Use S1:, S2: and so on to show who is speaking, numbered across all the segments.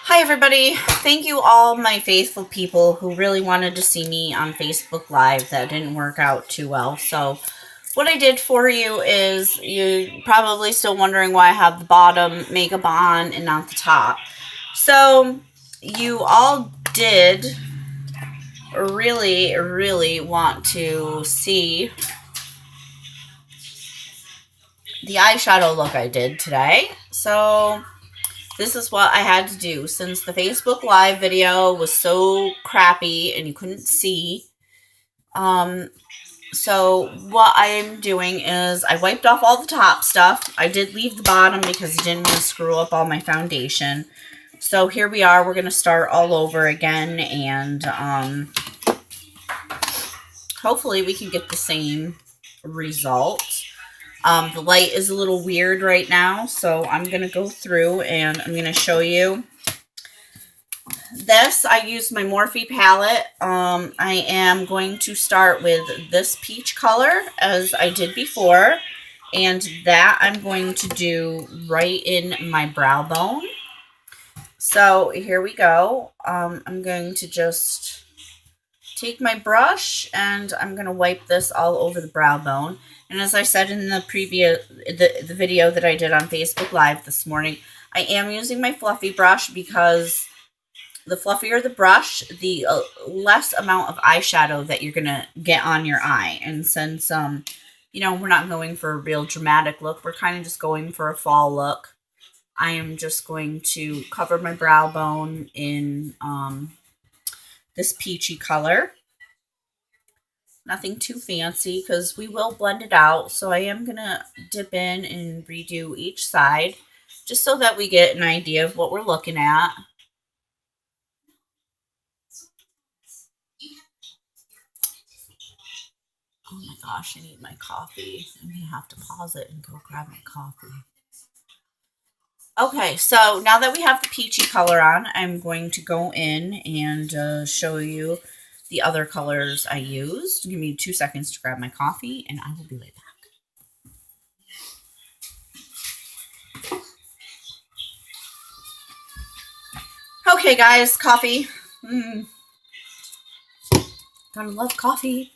S1: Hi, everybody. Thank you, all my faithful people who really wanted to see me on Facebook Live. That didn't work out too well. So, what I did for you is you're probably still wondering why I have the bottom makeup on and not the top. So, you all did really want to see the eyeshadow look I did today. So, this is what I had to do since the Facebook Live video was so crappy and you couldn't see. So what I'm doing is I wiped off all the top stuff. I did leave the bottom because I didn't want to screw up all my foundation. So here we are. We're going to start all over again, and hopefully we can get the same result. The light is a little weird right now, so I'm going to go through and I'm going to show you. This, I used my Morphe palette. I am going to start with this peach color as I did before. And that I'm going to do right in my brow bone. So here we go. I'm going to just take my brush and I'm going to wipe this all over the brow bone. And as I said in the the video that I did on Facebook Live this morning, I am using my fluffy brush because the fluffier the brush, the less amount of eyeshadow that you're going to get on your eye. And since, you know, we're not going for a real dramatic look, we're kind of just going for a fall look. I am just going to cover my brow bone in this peachy color. Nothing too fancy because we will blend it out. So I am going to dip in and redo each side just so that we get an idea of what we're looking at. Oh my gosh, I need my coffee. I'm going to have to pause it and go grab my coffee. Okay, so now that we have the peachy color on, I'm going to go in and show you the other colors I used. Give me 2 seconds to grab my coffee, and I will be right back. Okay, guys, coffee. Gotta love coffee.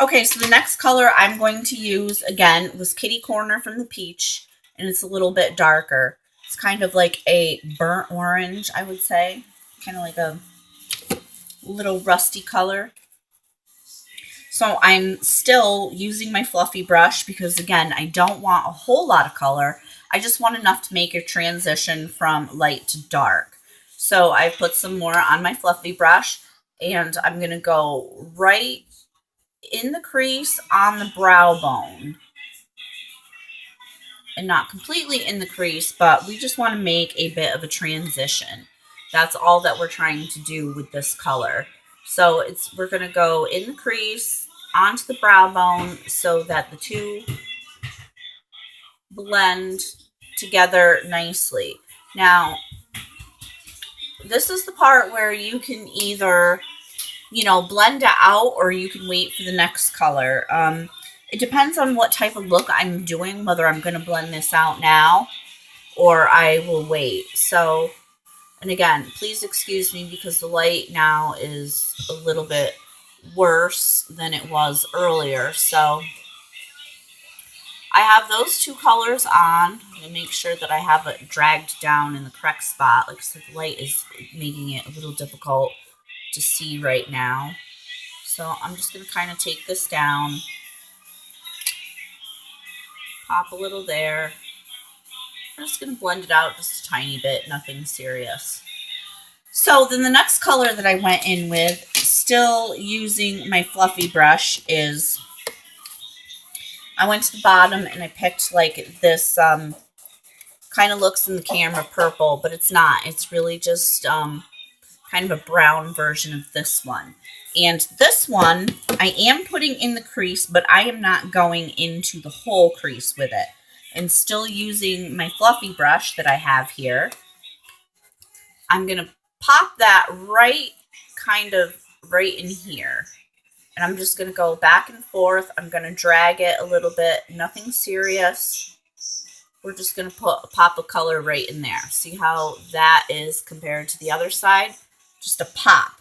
S1: Okay, so the next color I'm going to use, again, was Kitty Corner from the Peach, and it's a little bit darker. It's kind of like a burnt orange, I would say. Kind of like a little rusty color. So I'm still using my fluffy brush because, again, I don't want a whole lot of color. I just want enough to make a transition from light to dark. So I put some more on my fluffy brush, and I'm going to go right in the crease on the brow bone. And not completely in the crease, but we just want to make a bit of a transition. That's all that we're trying to do with this color. So we're going to go in the crease onto the brow bone so that the two blend together nicely. Now, this is the part where you can either, you know, blend it out or you can wait for the next color. It depends on what type of look I'm doing, whether I'm going to blend this out now or I will wait. So, and again, please excuse me because the light now is a little bit worse than it was earlier. So I have those two colors on and make sure that I have it dragged down in the correct spot. Like I said, the light is making it a little difficult to see right now. So I'm just going to kind of take this down, pop a little there. I'm just going to blend it out just a tiny bit, nothing serious. So then the next color that I went in with, still using my fluffy brush, is I went to the bottom and I picked like this, kind of looks in the camera purple, but it's not. It's really just kind of a brown version of this one. And this one, I am putting in the crease, but I am not going into the whole crease with it. And still using my fluffy brush that I have here, I'm going to pop that kind of right in here. And I'm just going to go back and forth. I'm going to drag it a little bit. Nothing serious. we're just going to put a pop of color right in there. See how that is compared to the other side? Just a pop.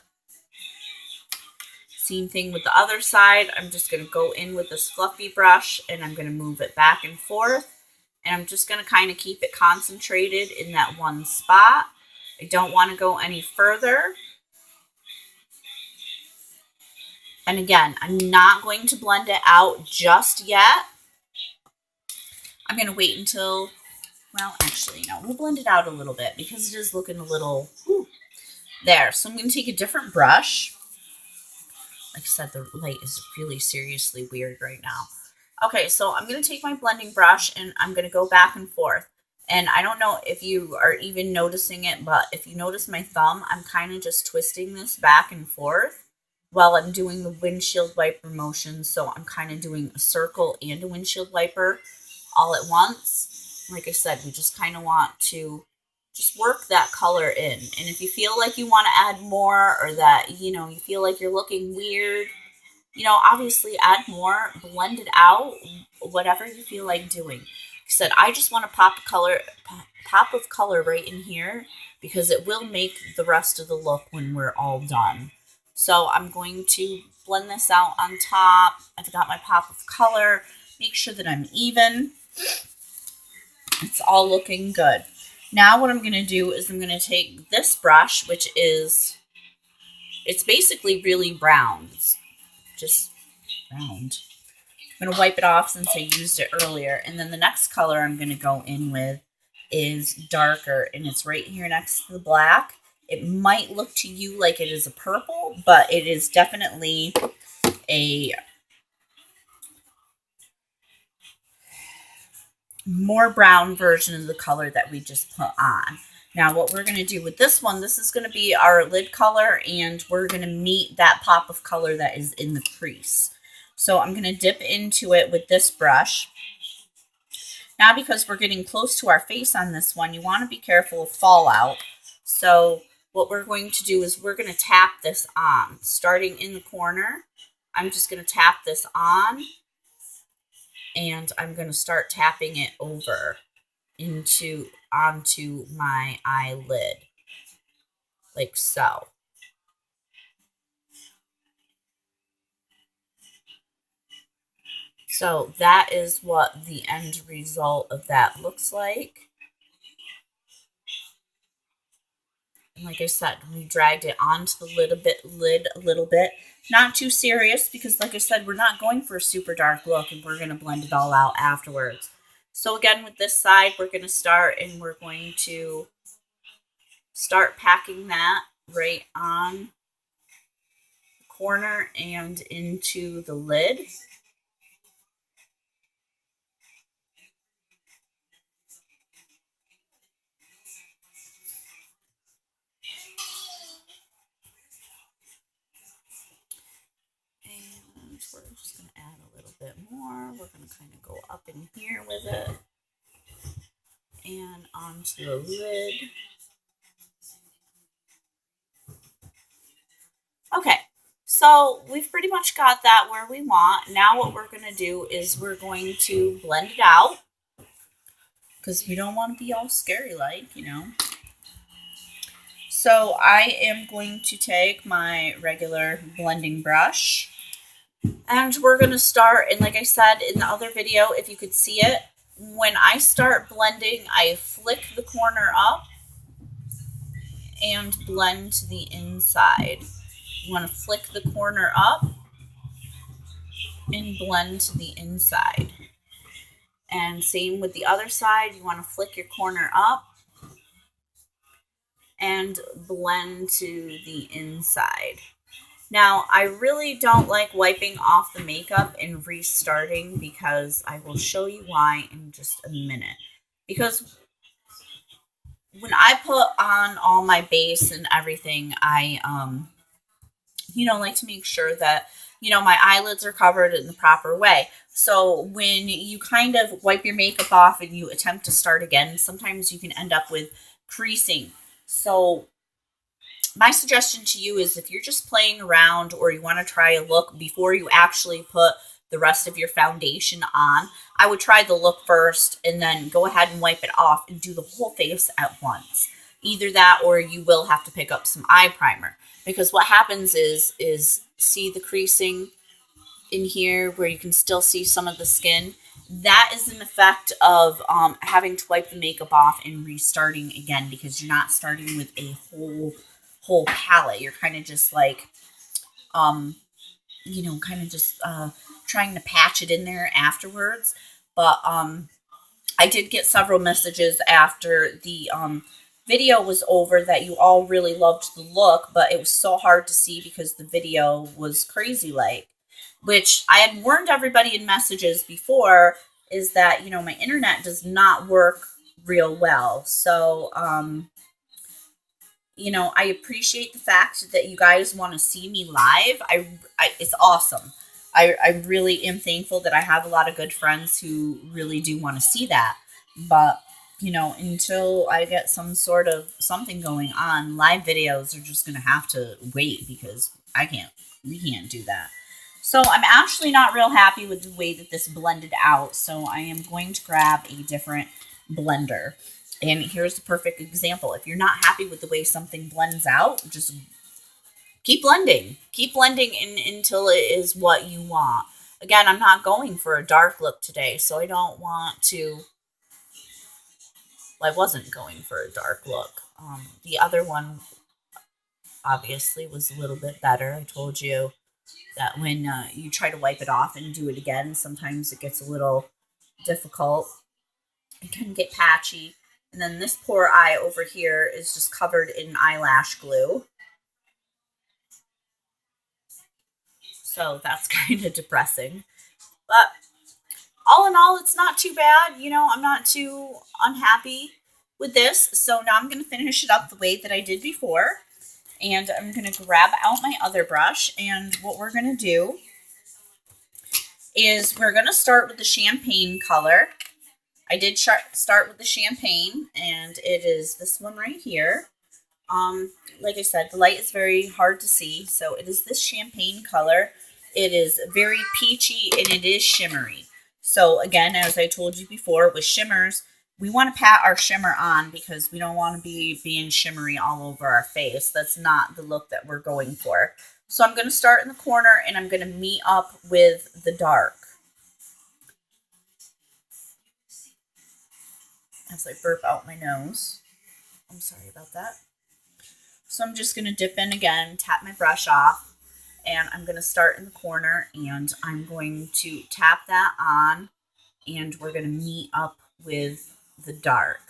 S1: Same thing with the other side. I'm just going to go in with this fluffy brush and I'm going to move it back and forth. And I'm just going to kind of keep it concentrated in that one spot. I don't want to go any further. And again, I'm not going to blend it out just yet. I'm going to wait until, well, actually, no, we'll blend it out a little bit because it is looking a little, there. So I'm going to take a different brush. Like I said, the light is really seriously weird right now. Okay, so I'm going to take my blending brush and I'm going to go back and forth. And I don't know if you are even noticing it, but if you notice my thumb, I'm kind of just twisting this back and forth while I'm doing the windshield wiper motion. So I'm kind of doing a circle and a windshield wiper all at once. Like I said, we just kind of want to just work that color in. And if you feel like you want to add more, or that, you know, you feel like you're looking weird, you know, obviously add more, blend it out, whatever you feel like doing. Like I said, I just want to pop of color right in here because it will make the rest of the look when we're all done. So I'm going to blend this out on top. I've got my pop of color. Make sure that I'm even. It's all looking good. Now what I'm going to do is I'm going to take this brush, which is, it's basically really brown. It's just round. I'm going to wipe it off since I used it earlier. And then the next color I'm going to go in with is darker, and it's right here next to the black. It might look to you like it is a purple, but it is definitely a more brown version of the color that we just put on. Now what we're going to do with this one, this is going to be our lid color, and we're going to meet that pop of color that is in the crease. So I'm going to dip into it with this brush. Now because we're getting close to our face on this one, you want to be careful of fallout. So what we're going to do is we're going to tap this on. Starting in the corner, I'm just going to tap this on. And I'm going to start tapping it over onto my eyelid, like so. So that is what the end result of that looks like. And like I said, we dragged it onto the lid a little bit. Not too serious because, like I said, we're not going for a super dark look, and we're going to blend it all out afterwards. So again, with this side, we're going to start, and we're going to start packing that right on the corner and into the lid. We're just going to add a little bit more. We're going to kind of go up in here with it and onto the lid. Okay, so we've pretty much got that where we want. Now what we're going to do is we're going to blend it out because we don't want to be all scary-like, you know. So I am going to take my regular blending brush. And we're going to start, and like I said in the other video, if you could see it, when I start blending, I flick the corner up and blend to the inside. You want to flick the corner up and blend to the inside. And same with the other side, you want to flick your corner up and blend to the inside. Now, I really don't like wiping off the makeup and restarting because I will show you why in just a minute. Because when I put on all my base and everything, I, like to make sure that, my eyelids are covered in the proper way. So when you kind of wipe your makeup off and you attempt to start again, sometimes you can end up with creasing. So my suggestion to you is if you're just playing around or you want to try a look before you actually put the rest of your foundation on, I would try the look first and then go ahead and wipe it off and do the whole face at once. Either that or you will have to pick up some eye primer, because what happens is see the creasing in here where you can still see some of the skin. That is an effect of having to wipe the makeup off and restarting again, because you're not starting with a whole palette. You're kind of just like kind of just trying to patch it in there afterwards. But I did get several messages after the video was over that you all really loved the look, but it was so hard to see because the video was crazy like, which I had warned everybody in messages before, is that, my internet does not work real well. So, I appreciate the fact that you guys want to see me live. It's awesome. I really am thankful that I have a lot of good friends who really do want to see that. But, until I get some sort of something going on, live videos are just going to have to wait, because we can't do that. So I'm actually not real happy with the way that this blended out. So I am going to grab a different blender. And here's the perfect example. If you're not happy with the way something blends out, just keep blending. Keep blending until it is what you want. Again, I'm not going for a dark look today, so I don't want to... Well, I wasn't going for a dark look. The other one obviously was a little bit better. I told you that when you try to wipe it off and do it again, sometimes it gets a little difficult. It can get patchy. And then this poor eye over here is just covered in eyelash glue. So that's kind of depressing. But all in all, it's not too bad. I'm not too unhappy with this. So now I'm going to finish it up the way that I did before. And I'm going to grab out my other brush. And what we're going to do is we're going to start with the champagne color. I did start with the champagne, and it is this one right here. Like I said, the light is very hard to see, so it is this champagne color. It is very peachy, and it is shimmery. So again, as I told you before, with shimmers, we want to pat our shimmer on because we don't want to be being shimmery all over our face. That's not the look that we're going for. So I'm going to start in the corner, and I'm going to meet up with the dark. As I burp out my nose. I'm sorry about that. So I'm just going to dip in again, tap my brush off, and I'm going to start in the corner, and I'm going to tap that on, and we're going to meet up with the dark.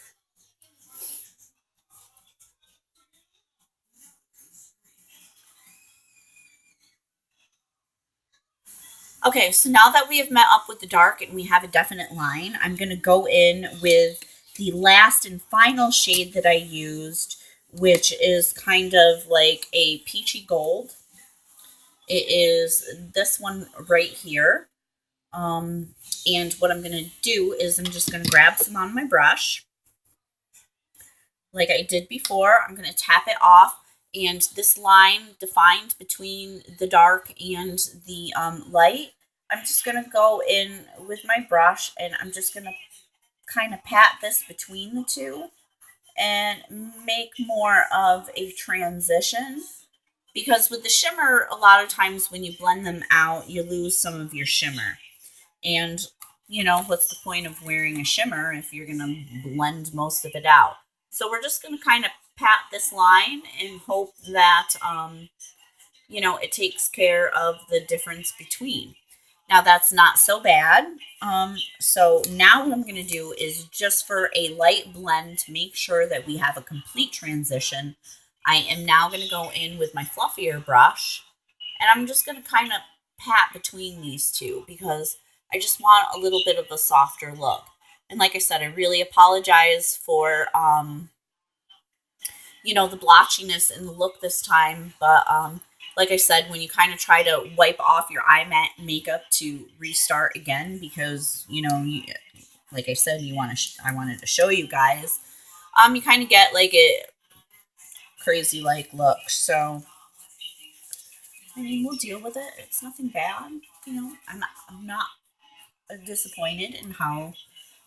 S1: Okay, so now that we have met up with the dark and we have a definite line, I'm going to go in with the last and final shade that I used, which is kind of like a peachy gold. It is this one right here. And what I'm going to do is I'm just going to grab some on my brush. Like I did before, I'm going to tap it off. And this line defined between the dark and the light, I'm just going to go in with my brush, and I'm just going to kind of pat this between the two and make more of a transition. Because with the shimmer, a lot of times when you blend them out, you lose some of your shimmer. And, what's the point of wearing a shimmer if you're going to blend most of it out? So we're just going to kind of pat this line and hope that, it takes care of the difference between. Now that's not so bad. So now what I'm going to do is just for a light blend to make sure that we have a complete transition, I am now going to go in with my fluffier brush, and I'm just going to kind of pat between these two because I just want a little bit of a softer look. And like I said, I really apologize for, the blotchiness in the look this time. But like I said, when you kind of try to wipe off your eye makeup to restart again, because, like I said, I wanted to show you guys, you kind of get like a crazy like look. So, I mean, we'll deal with it. It's nothing bad. I'm not disappointed in how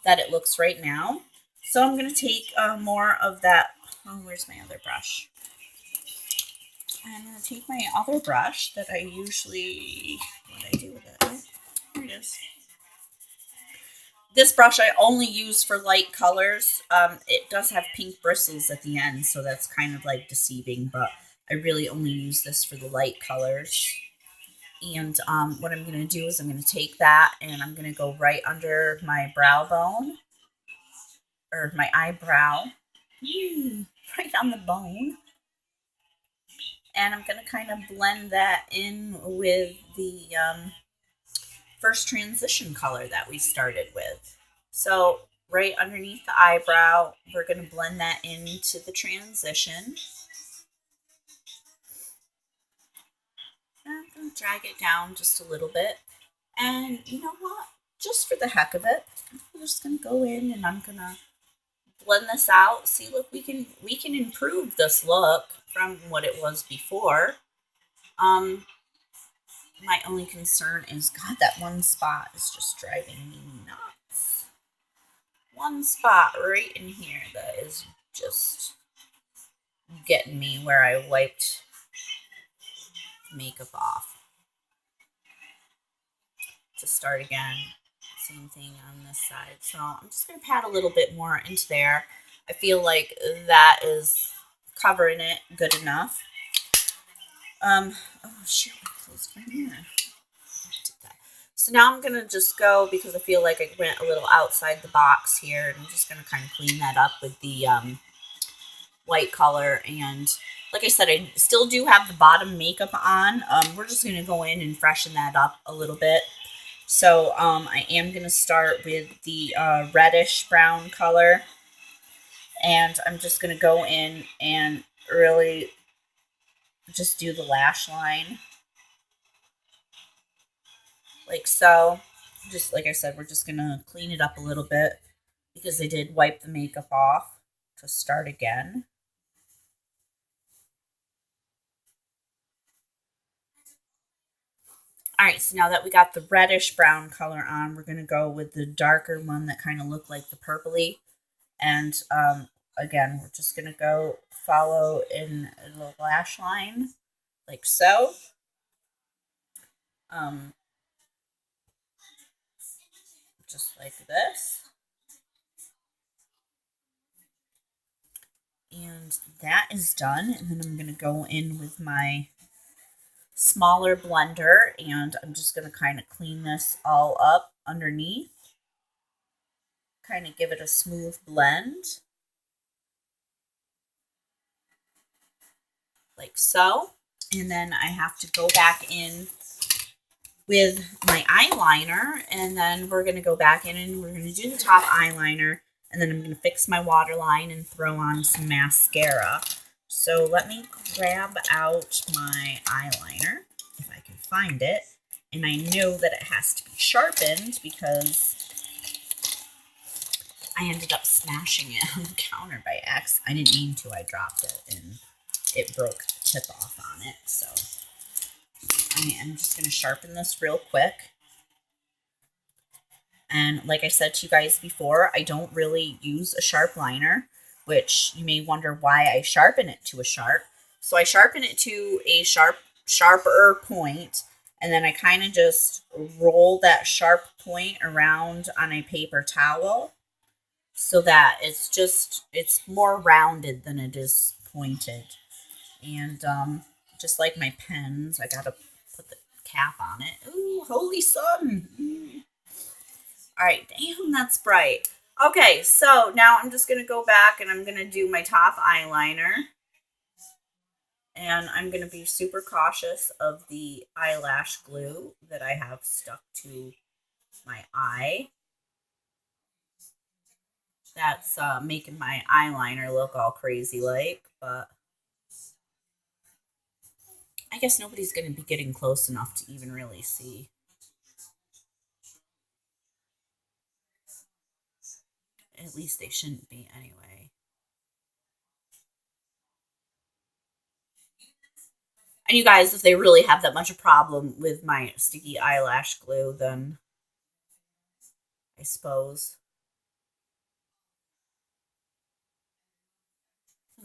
S1: that it looks right now. So I'm going to take more of that. Oh, where's my other brush? I'm going to take my other brush that I usually, what do I do with it? Oh, here it is. This brush I only use for light colors. It does have pink bristles at the end, so that's kind of like deceiving, but I really only use this for the light colors. And what I'm going to do is I'm going to take that and I'm going to go right under my brow bone, or my eyebrow, right on the bone. And I'm going to kind of blend that in with the first transition color that we started with. So right underneath the eyebrow, we're going to blend that into the transition. And I'm going to drag it down just a little bit. And you know what? Just for the heck of it, I'm just going to go in and I'm going to blend this out. See, look, we can improve this look from what it was before. My only concern is, God, that one spot is just driving me nuts. One spot right in here that is just getting me, where I wiped makeup off. To start again, same thing on this side. So I'm just going to pat a little bit more into there. I feel like that is covering it good enough. Oh shoot, I closed my mirror. So now I'm going to just go, because I feel like I went a little outside the box here, and I'm just going to kind of clean that up with the white color. And like I said, I still do have the bottom makeup on. We're just going to go in and freshen that up a little bit. So I am going to start with the reddish brown color. And I'm just going to go in and really just do the lash line. Like so. Just like I said, we're just going to clean it up a little bit, because I did wipe the makeup off to start again. All right, so now that we got the reddish brown color on, we're going to go with the darker one that kind of looked like the purpley. And again, we're just going to go follow in the lash line like so. Just like this. And that is done. And then I'm going to go in with my smaller blender, and I'm just going to kind of clean this all up underneath. Kind of give it a smooth blend. Like so. And then I have to go back in with my eyeliner, and then we're going to go back in and we're going to do the top eyeliner, and then I'm going to fix my waterline and throw on some mascara. So let me grab out my eyeliner, if I can find it. And I know that it has to be sharpened, because I ended up smashing it on the counter by accident. I didn't mean to. I dropped it and it broke the tip off on it. So I am just going to sharpen this real quick. And like I said to you guys before, I don't really use a sharp liner, which you may wonder why I sharpen it to a sharp. So I sharpen it to a sharper point, and then I kind of just roll that sharp point around on a paper towel, so that it's more rounded than it is pointed. And just like my pens, I gotta put the cap on it. Ooh, holy sun! All right, damn, that's bright. Okay, so now I'm just gonna go back and I'm gonna do my top eyeliner. And I'm gonna be super cautious of the eyelash glue that I have stuck to my eye. That's making my eyeliner look all crazy like, but I guess nobody's gonna be getting close enough to even really see. At least they shouldn't be anyway. And you guys, if they really have that much a problem with my sticky eyelash glue, then I suppose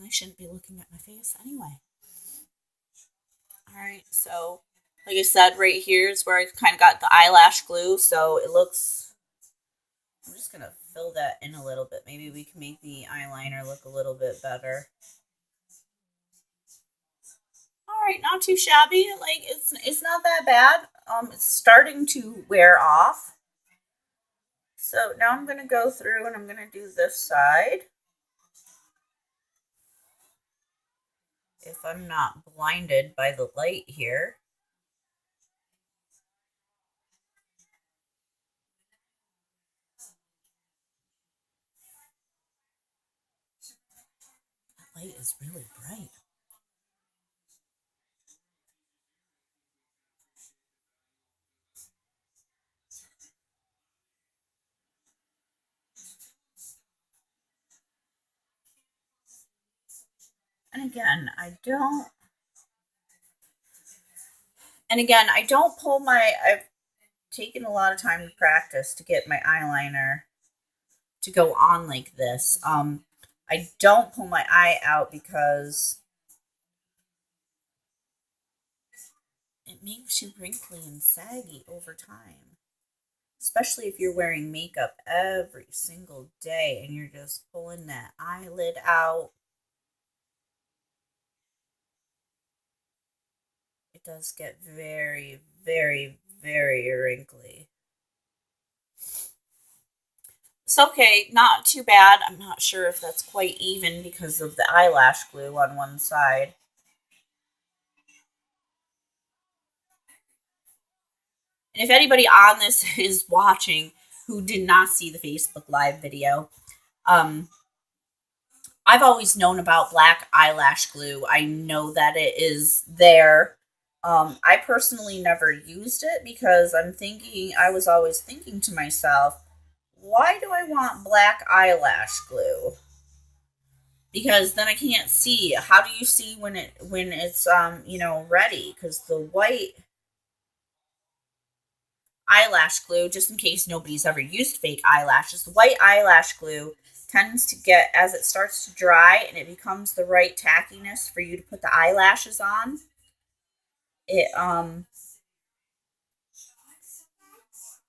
S1: I shouldn't be looking at my face anyway. All right, so like I said, right here is where I kind of got the eyelash glue, so it looks, I'm just going to fill that in a little bit. Maybe we can make the eyeliner look a little bit better. All right, not too shabby. Like it's not that bad. It's starting to wear off. So now I'm going to go through and I'm going to do this side. If I'm not blinded by the light here. That light is really bright. And again, I don't pull my, I've taken a lot of time to practice to get my eyeliner to go on like this. I don't pull my eye out because it makes you wrinkly and saggy over time. Especially if you're wearing makeup every single day and you're just pulling that eyelid out. It does get very, very, very wrinkly. It's okay, not too bad. I'm not sure if that's quite even because of the eyelash glue on one side. And if anybody on this is watching who did not see the Facebook Live video, I've always known about black eyelash glue. I know that it is there. I personally never used it because I was always thinking to myself, why do I want black eyelash glue? Because then I can't see. How do you see when it's ready? Because the white eyelash glue, just in case nobody's ever used fake eyelashes, the white eyelash glue tends to get, as it starts to dry and it becomes the right tackiness for you to put the eyelashes on, it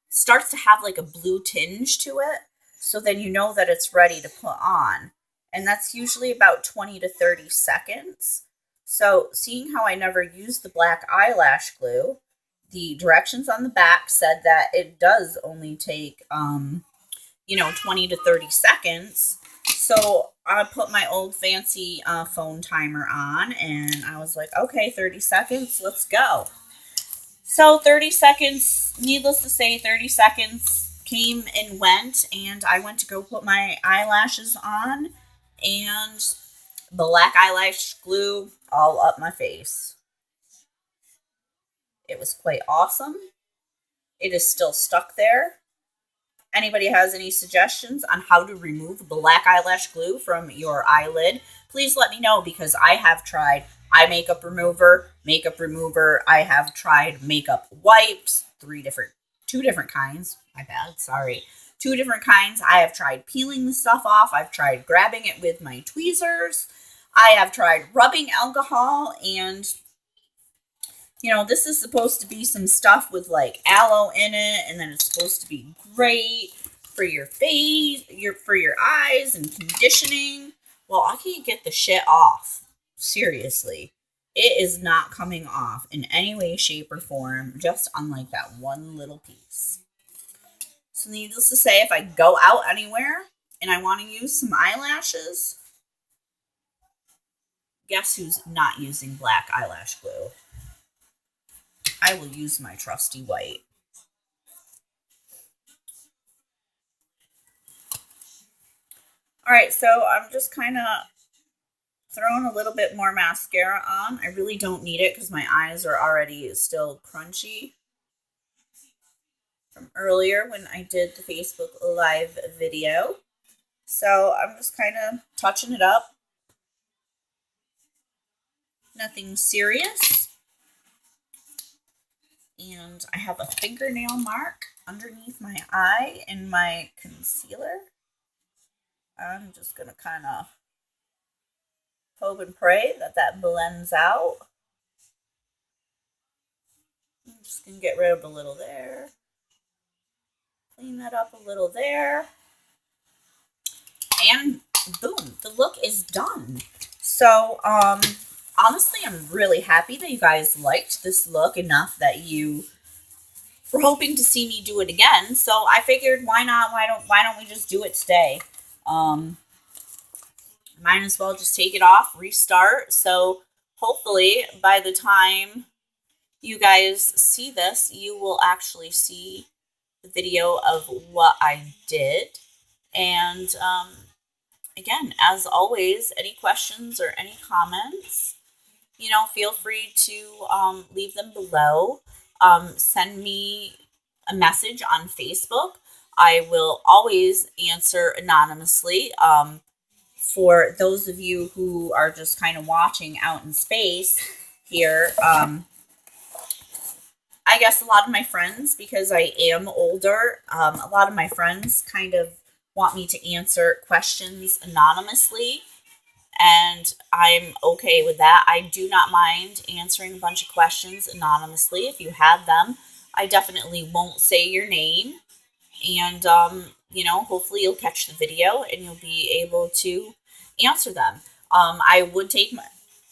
S1: starts to have like a blue tinge to it. So then you know that it's ready to put on. And that's usually about 20 to 30 seconds. So seeing how I never used the black eyelash glue, the directions on the back said that it does only take 20 to 30 seconds. So I put my old fancy phone timer on and I was like, okay, 30 seconds, let's go. So 30 seconds, needless to say, 30 seconds came and went, and I went to go put my eyelashes on, and black eyelash glue all up my face. It was quite awesome. It is still stuck there. Anybody has any suggestions on how to remove black eyelash glue from your eyelid, please let me know because I have tried eye makeup remover, I have tried makeup wipes, two different kinds. My bad, sorry. Two different kinds. I have tried peeling the stuff off. I've tried grabbing it with my tweezers. I have tried rubbing alcohol, and this is supposed to be some stuff with like aloe in it, and then it's supposed to be great for your face, for your eyes and conditioning. Well, I can't get the shit off. Seriously. It is not coming off in any way, shape, or form, just unlike that one little piece. So needless to say, if I go out anywhere and I want to use some eyelashes, guess who's not using black eyelash glue? I will use my trusty white. All right, so I'm just kind of throwing a little bit more mascara on. I really don't need it because my eyes are already still crunchy from earlier when I did the Facebook Live video. So I'm just kind of touching it up. Nothing serious. And I have a fingernail mark underneath my eye in my concealer. I'm just going to kind of hope and pray that that blends out. I'm just going to get rid of a little there. Clean that up a little there. And boom, the look is done. So, honestly, I'm really happy that you guys liked this look enough that you were hoping to see me do it again. So I figured, why not? Why don't we just do it today? Might as well just take it off, restart. So hopefully by the time you guys see this, you will actually see the video of what I did. And again, as always, any questions or any comments, feel free to leave them below. Send me a message on Facebook. I will always answer anonymously. For those of you who are just kind of watching out in space here, I guess a lot of my friends, because I am older, a lot of my friends kind of want me to answer questions anonymously, and I'm okay with that. I do not mind answering a bunch of questions anonymously if you have them. I definitely won't say your name, and hopefully you'll catch the video and you'll be able to answer them. I would take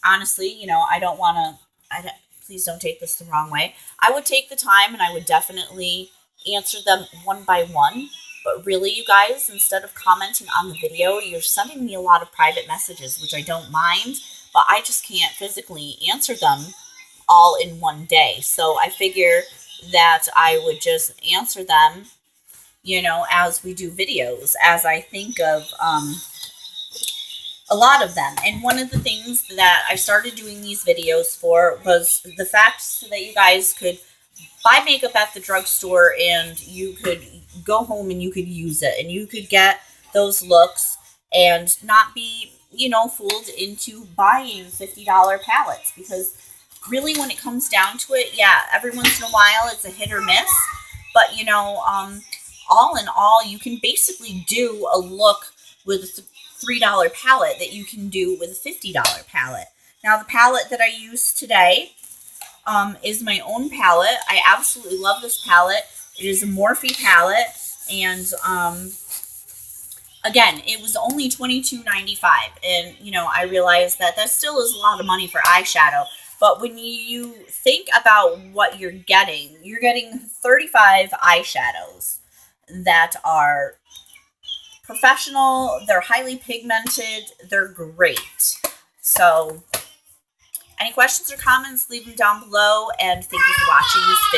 S1: honestly, I don't want to. Please don't take this the wrong way. I would take the time and I would definitely answer them one by one. But really, you guys, instead of commenting on the video, you're sending me a lot of private messages, which I don't mind, but I just can't physically answer them all in one day. So I figure that I would just answer them, as we do videos, as I think of a lot of them. And one of the things that I started doing these videos for was the fact so that you guys could buy makeup at the drugstore and you could go home and you could use it and you could get those looks and not be, fooled into buying $50 palettes. Because really, when it comes down to it, yeah, every once in a while it's a hit or miss. But, all in all, you can basically do a look with a $3 palette that you can do with a $50 palette. Now, the palette that I used today is my own palette. I absolutely love this palette. It is a Morphe palette, and again, it was only $22.95, and I realized that still is a lot of money for eyeshadow. But when you think about what you're getting 35 eyeshadows that are professional, they're highly pigmented, they're great. So any questions or comments, leave them down below, and thank you for watching this video.